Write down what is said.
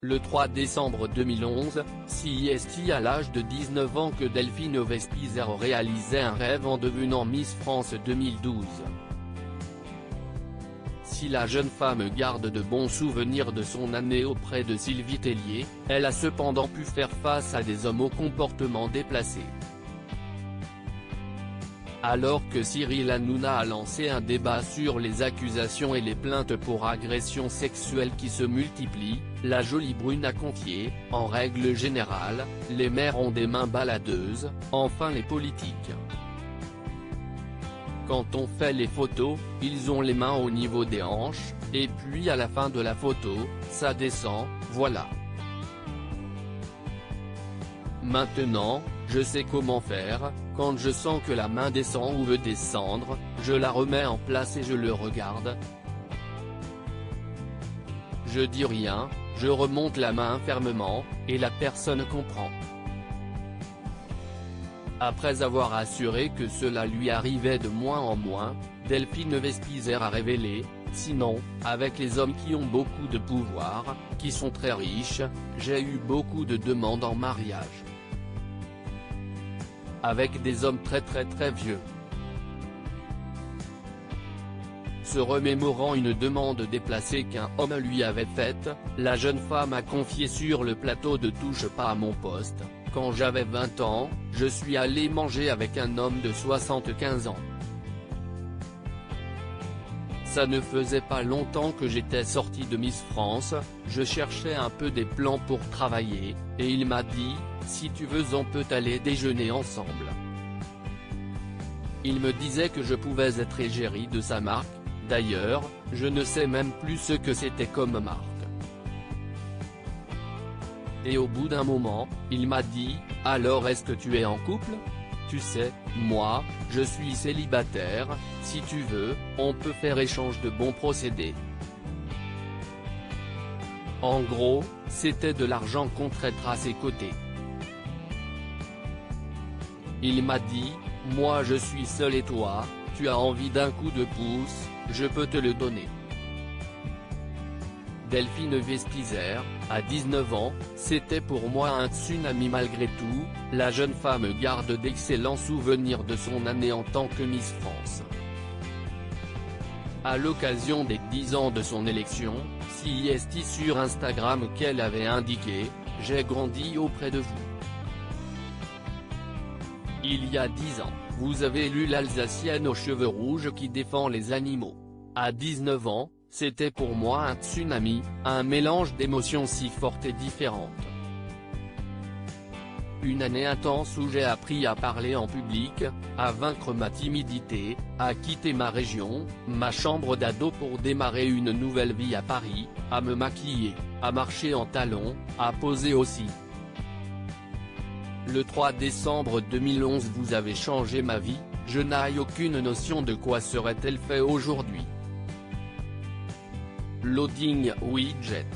Le 3 décembre 2011, c'est à l'âge de 19 ans que Delphine Vespizer réalisait un rêve en devenant Miss France 2012. Si la jeune femme garde de bons souvenirs de son année auprès de Sylvie Tellier, elle a cependant pu faire face à des hommes au comportement déplacé. Alors que Cyril Hanouna a lancé un débat sur les accusations et les plaintes pour agressions sexuelles qui se multiplient, la jolie brune a confié, en règle générale, les mères ont des mains baladeuses, enfin les politiques. Quand on fait les photos, ils ont les mains au niveau des hanches, et puis à la fin de la photo, ça descend, voilà. Maintenant, je sais comment faire, quand je sens que la main descend ou veut descendre, je la remets en place et je le regarde. Je dis rien, je remonte la main fermement, et la personne comprend. Après avoir assuré que cela lui arrivait de moins en moins, Delphine Vespizer a révélé: sinon, avec les hommes qui ont beaucoup de pouvoir, qui sont très riches, j'ai eu beaucoup de demandes en mariage. Avec des hommes très vieux. Se remémorant une demande déplacée qu'un homme lui avait faite, la jeune femme a confié sur le plateau de Touche pas à mon poste: quand j'avais 20 ans, je suis allée manger avec un homme de 75 ans. Ça ne faisait pas longtemps que j'étais sortie de Miss France, je cherchais un peu des plans pour travailler, et il m'a dit: si tu veux on peut aller déjeuner ensemble. Il me disait que je pouvais être égérie de sa marque, d'ailleurs, je ne sais même plus ce que c'était comme marque. Et au bout d'un moment, il m'a dit: alors est-ce que tu es en couple? Tu sais, moi, je suis célibataire, si tu veux, on peut faire échange de bons procédés. En gros, c'était de l'argent qu'on traitera à ses côtés. Il m'a dit: moi je suis seul et toi, tu as envie d'un coup de pouce, je peux te le donner. Delphine Vespizer, à 19 ans, c'était pour moi un tsunami malgré tout, la jeune femme garde d'excellents souvenirs de son année en tant que Miss France. À l'occasion des 10 ans de son élection, c'est sur Instagram qu'elle avait indiqué: j'ai grandi auprès de vous. Il y a 10 ans, vous avez élu l'Alsacienne aux cheveux rouges qui défend les animaux. À 19 ans, c'était pour moi un tsunami, un mélange d'émotions si fortes et différentes. Une année intense où j'ai appris à parler en public, à vaincre ma timidité, à quitter ma région, ma chambre d'ado pour démarrer une nouvelle vie à Paris, à me maquiller, à marcher en talons, à poser aussi. Le 3 décembre 2011 vous avez changé ma vie, je n'ai aucune notion de quoi serait-elle fait aujourd'hui. Loading widget.